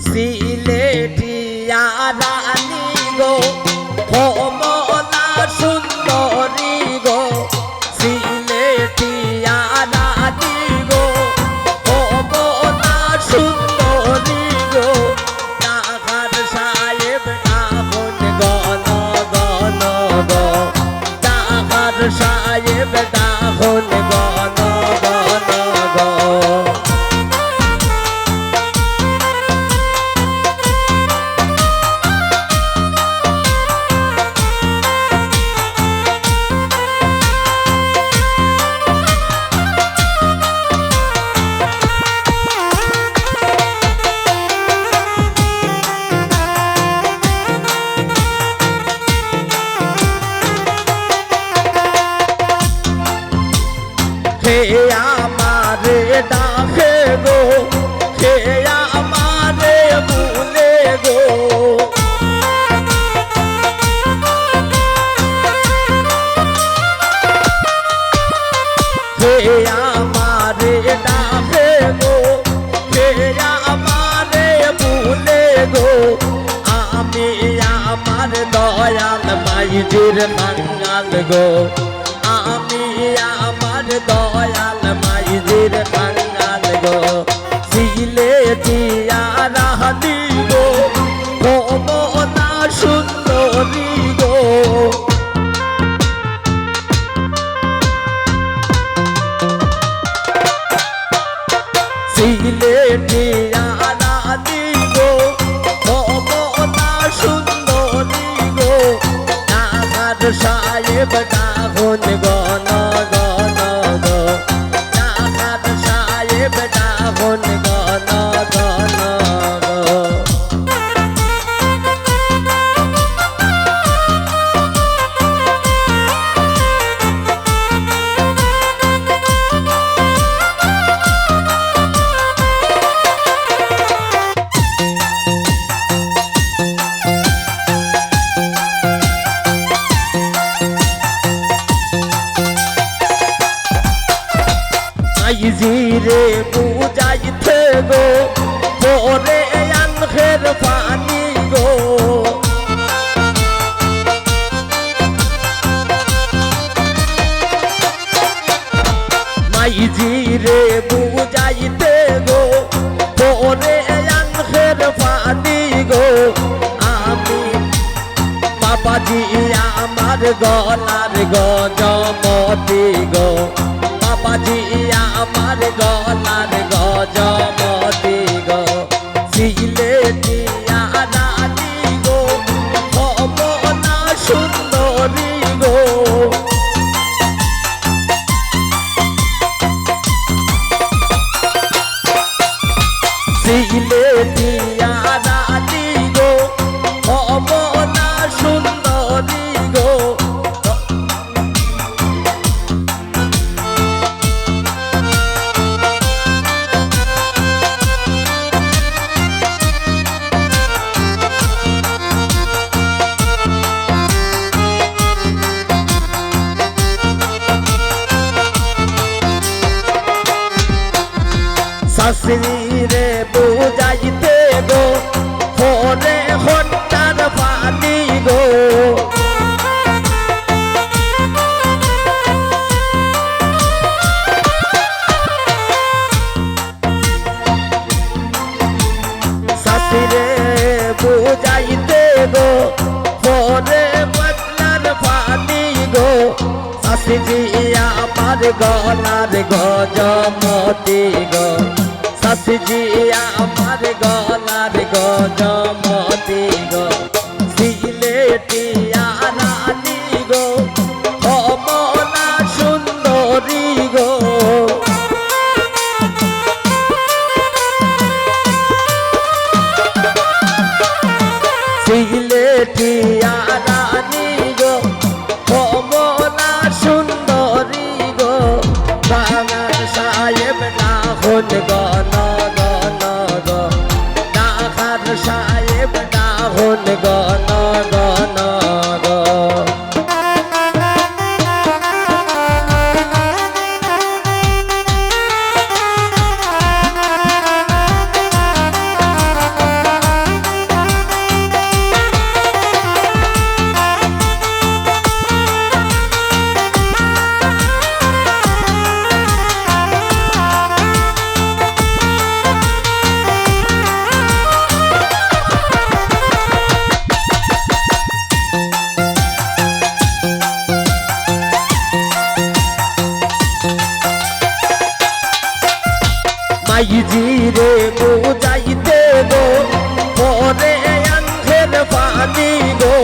সিলেটিয়া রানী গো কমলা সুন্দরী গো সিলেটিয়া রানী গো কমলা সুন্দরী গো ডাকার সাহেব ডাকুন গণ গণ গো ডাকার সাহেব ডাকুন গণ গণ গো আমারে ডাকে গো হে আমারে ভুলে গো হে আমারে ডাকে গো হে আমারে ভুলে গো আমি আমার দয়াল মাইজির বাঙ্গাল গো আমি আমার দয়াল মাইজির বাঙ্গাল গো সিলেটিয়া রানী গো কমলা সুন্দরী গো সিলেটিয়া রানী গো কমলা সুন্দরী গো ডাকার সাহেব ডাকুন গণ গণ গো ডাকার সাহেব ডাকুন গণ গণ গো মাইজিরে বুঝাইতে গো পরে আনখের পানি গো মাইজিরে বুঝাইতে গো পরে আনখের পানি গো আমি বাবাজি আমার গলার গজমতি গো বাবাজি আমার গলার গজমতি গো সিলেটিয়া রানী গো কমলা সুন্দরী গো সিলেটিয়া রানী গো কমলা সুন্দরী গো শাস্ত্রীরে বুঝাইতে গো ফোনে হন্টার পানি গো শাস্ত্রীরে বুঝাইতে গো ফোনে বদলার পানি গো শাস্ত্রী আমার গলার গজমতি গো শাস্ত্রী আমার গলার গজমতি গো সিলেটিয়া রানী গো কমলা সুন্দরী গো সিলেটিয়া রানী গো কমলা সুন্দরী গো ডাকার সাহেব ডাকুন গণ গণ গো ডাকার সাহেব রে বুঝাইতে গো পরে আঙ্গের পানি গো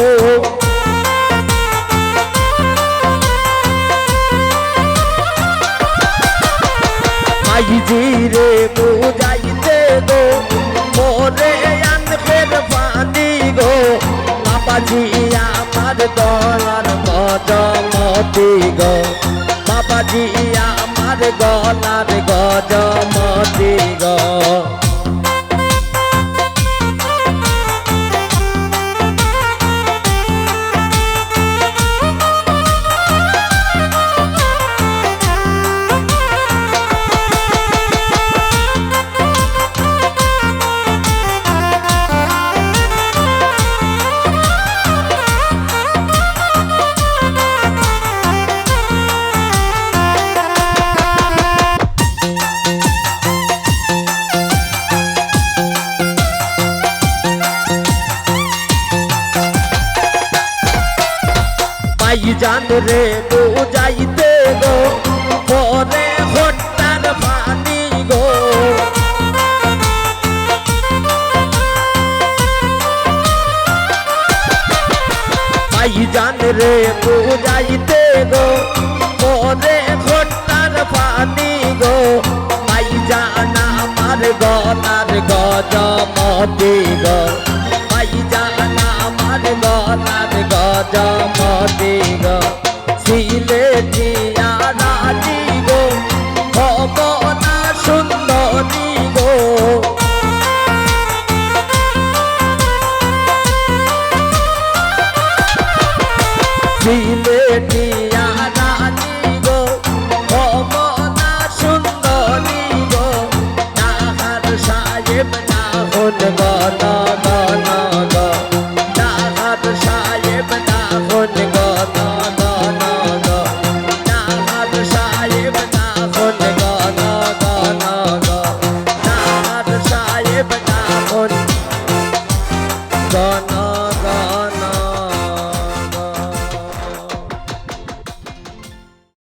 মাইজি রে বুঝাইতে গো পরে আঙ্গের পানি গো বাবাজি আমার গলার গজমতি গো বাবাজি আমার গলার গজমতি গো জান রে বুঝাইতে গো পরে হঠাৎ পানি গো জান রে বুঝাইতে গো পরে হঠাৎ পানি গো জান আমার গলার গজমতি গো জান আমার গলার গজমতি গো